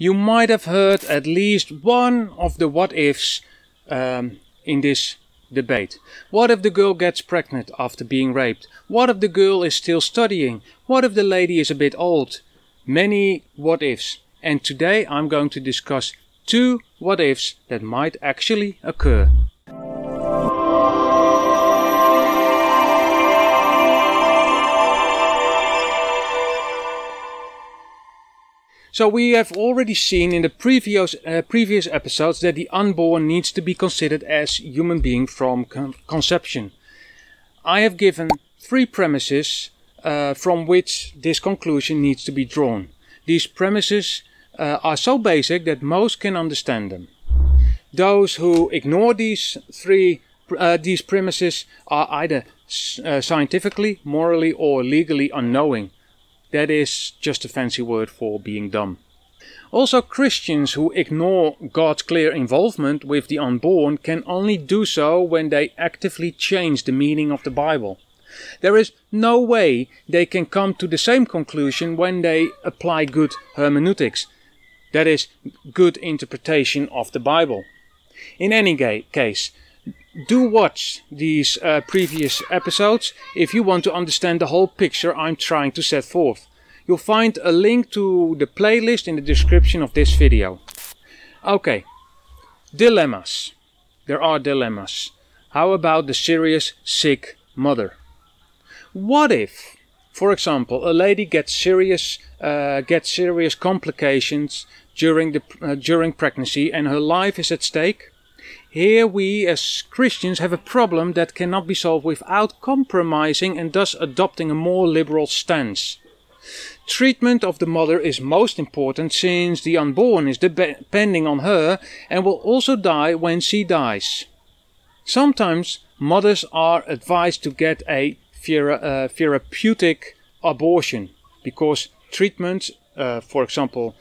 You might have heard at least one of the what-ifs in this debate. What if the girl gets pregnant after being raped? What if the girl is still studying? What if the lady is a bit old? Many what-ifs. And today I'm going to discuss 2 what-ifs that might actually occur. So we have already seen in the previous episodes that the unborn needs to be considered as human being from conception. I have given 3 premises from which this conclusion needs to be drawn. These premises are so basic that most can understand them. Those who ignore these premises are either scientifically, morally or legally unknowing. That is just a fancy word for being dumb. Also, Christians who ignore God's clear involvement with the unborn can only do so when they actively change the meaning of the Bible. There is no way they can come to the same conclusion when they apply good hermeneutics, that is, good interpretation of the Bible. In any case, do watch these previous episodes if you want to understand the whole picture I'm trying to set forth. You'll find a link to the playlist in the description of this video. Okay, dilemmas. There are dilemmas. How about the serious sick mother? What if, for example, a lady gets serious complications during pregnancy and her life is at stake? Here we as Christians have a problem that cannot be solved without compromising and thus adopting a more liberal stance. Treatment of the mother is most important since the unborn is depending on her and will also die when she dies. Sometimes mothers are advised to get a therapeutic abortion because treatment, for example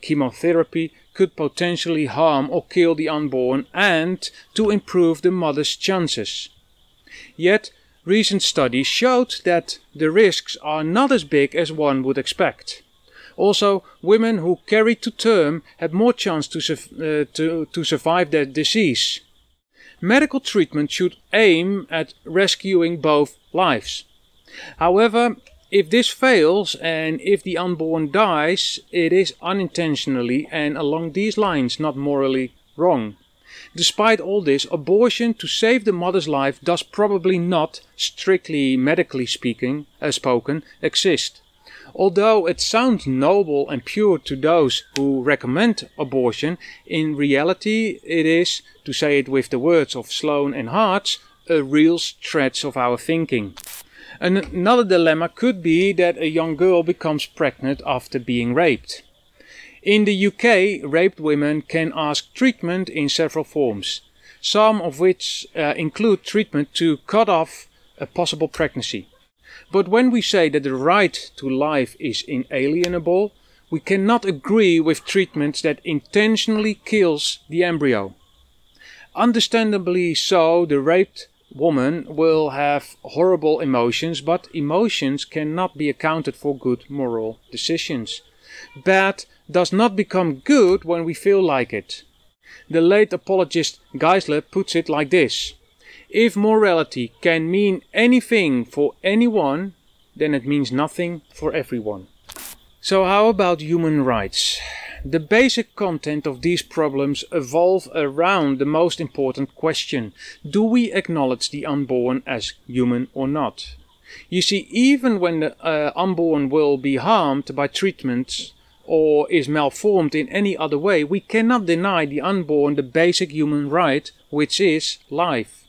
chemotherapy, could potentially harm or kill the unborn and to improve the mother's chances. Yet, recent studies showed that the risks are not as big as one would expect. Also, women who carry to term have more chance to survive their disease. Medical treatment should aim at rescuing both lives. However, if this fails and if the unborn dies, it is unintentionally and along these lines not morally wrong. Despite all this, abortion to save the mother's life does probably not, strictly medically spoken, exist. Although it sounds noble and pure to those who recommend abortion, in reality it is, to say it with the words of Sloan and Hartz, a real stretch of our thinking. Another dilemma could be that a young girl becomes pregnant after being raped. In the UK, raped women can ask treatment in several forms, some of which include treatment to cut off a possible pregnancy. But when we say that the right to life is inalienable, we cannot agree with treatments that intentionally kills the embryo. Understandably so, the raped woman will have horrible emotions, but emotions cannot be accounted for good moral decisions. Bad does not become good when we feel like it. The late apologist Geisler puts it like this: if morality can mean anything for anyone, then it means nothing for everyone. So how about human rights? The basic content of these problems evolve around the most important question: do we acknowledge the unborn as human or not? You see, even when the unborn will be harmed by treatments or is malformed in any other way, we cannot deny the unborn the basic human right, which is life.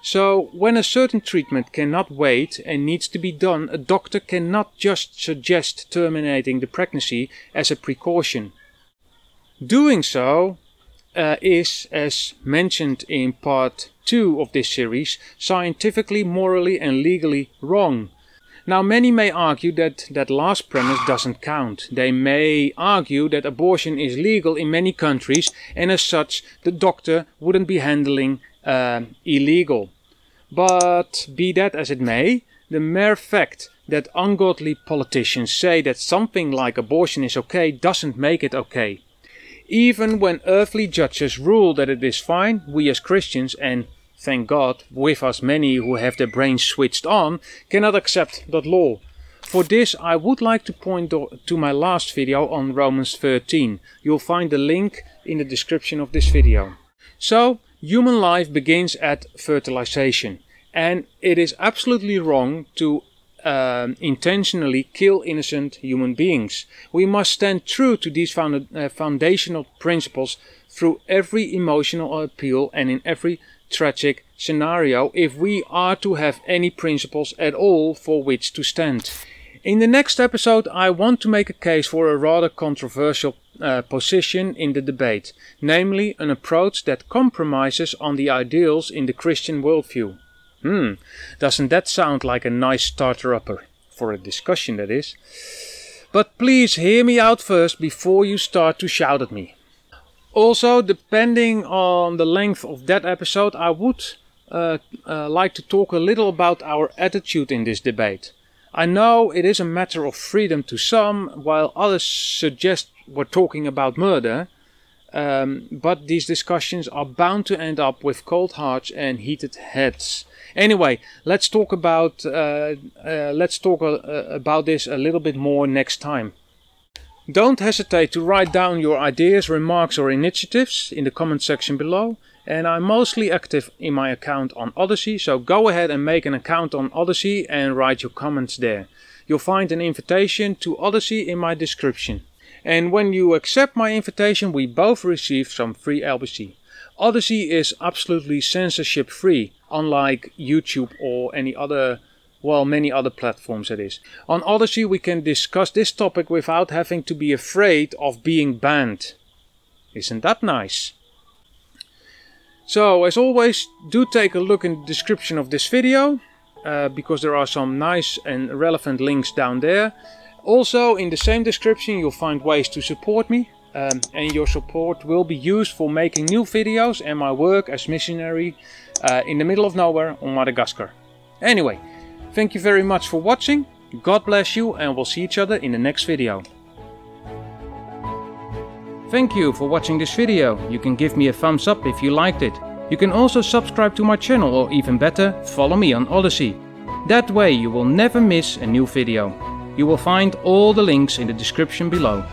So, when a certain treatment cannot wait and needs to be done, a doctor cannot just suggest terminating the pregnancy as a precaution. Doing so is, as mentioned in part 2 of this series, scientifically, morally and legally wrong. Now, many may argue that that last premise doesn't count. They may argue that abortion is legal in many countries and as such the doctor wouldn't be handling illegal. But be that as it may, the mere fact that ungodly politicians say that something like abortion is okay doesn't make it okay. Even when earthly judges rule that it is fine, we as Christians, and thank God, with us many who have their brains switched on, cannot accept that law. For this I would like to point to my last video on Romans 13. You'll find the link in the description of this video. So, human life begins at fertilization, and it is absolutely wrong to intentionally kill innocent human beings. We must stand true to these foundational principles through every emotional appeal and in every tragic scenario if we are to have any principles at all for which to stand. In the next episode I want to make a case for a rather controversial position in the debate, namely an approach that compromises on the ideals in the Christian worldview. Doesn't that sound like a nice starter-upper for a discussion, that is? But please hear me out first before you start to shout at me. Also, depending on the length of that episode, I would like to talk a little about our attitude in this debate. I know it is a matter of freedom to some, while others suggest we're talking about murder. But these discussions are bound to end up with cold hearts and heated heads. Anyway, let's talk about this a little bit more next time. Don't hesitate to write down your ideas, remarks or initiatives in the comment section below. And I'm mostly active in my account on Odyssey, so go ahead and make an account on Odyssey and write your comments there. You'll find an invitation to Odyssey in my description. And when you accept my invitation, we both receive some free LBC. Odyssey is absolutely censorship free, unlike YouTube or any other, well, many other platforms it is. On Odyssey we can discuss this topic without having to be afraid of being banned. Isn't that nice? So, as always, do take a look in the description of this video, because there are some nice and relevant links down there. Also, in the same description you'll find ways to support me, and your support will be used for making new videos and my work as missionary in the middle of nowhere on Madagascar. Anyway, thank you very much for watching, God bless you, and we'll see each other in the next video. Thank you for watching this video. You can give me a thumbs up if you liked it. You can also subscribe to my channel, or even better, follow me on Odyssey. That way you will never miss a new video. You will find all the links in the description below.